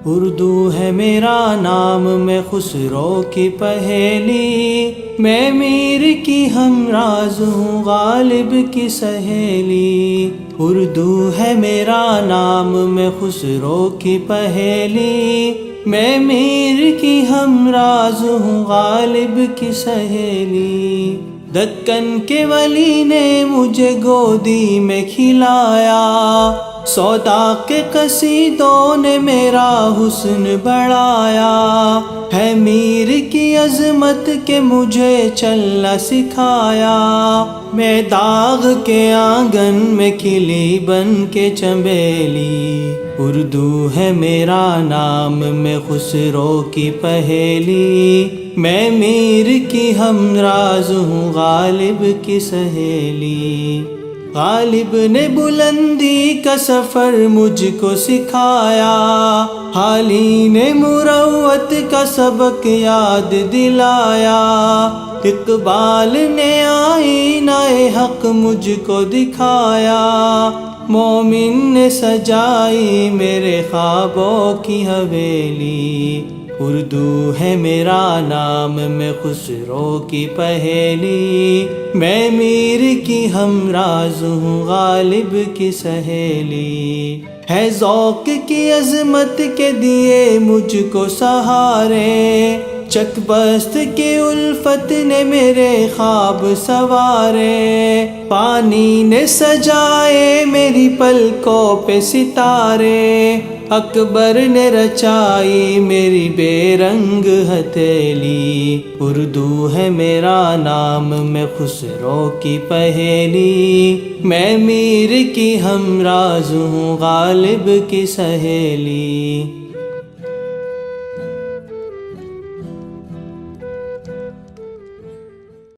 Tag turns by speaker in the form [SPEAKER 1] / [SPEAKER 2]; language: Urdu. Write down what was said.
[SPEAKER 1] اردو ہے میرا نام، میں خسرو کی پہیلی، میں میر کی ہمراز ہوں غالب کی سہیلی۔ اردو ہے میرا نام، میں خسرو کی پہیلی، میں میر کی ہمراز ہوں غالب کی سہیلی۔ دکن کے ولی نے مجھے گودی میں کھلایا، سودا کے قصیدوں نے میرا حسن بڑھایا، ہے میر کی عظمت کے مجھے چلنا سکھایا۔ میں داغ کے آنگن میں کھلی بن کے چنبیلی، اردو ہے میرا نام، میں خسرو کی پہیلی، میں میر کی ہمراز ہوں غالب کی سہیلی۔ غالب نے بلندی کا سفر مجھ کو سکھایا، حالی نے مروت کا سبق یاد دلایا، اقبال نے آئینہ حق مجھ کو دکھایا، مومن نے سجائی میرے خوابوں کی حویلی۔ اردو ہے میرا نام، میں خسرو کی پہیلی، میں میر کی ہمراز ہوں غالب کی سہیلی۔ ہے ذوق کی عظمت کے دیے مجھ کو سہارے، چک بست کی الفت نے میرے خواب سوارے، پانی نے سجائے میری پلکوں پہ ستارے، اکبر نے رچائی میری بے رنگ ہتھیلی۔ اردو ہے میرا نام، میں خسرو کی پہیلی، میں میر کی ہمراز ہوں غالب کی سہیلی۔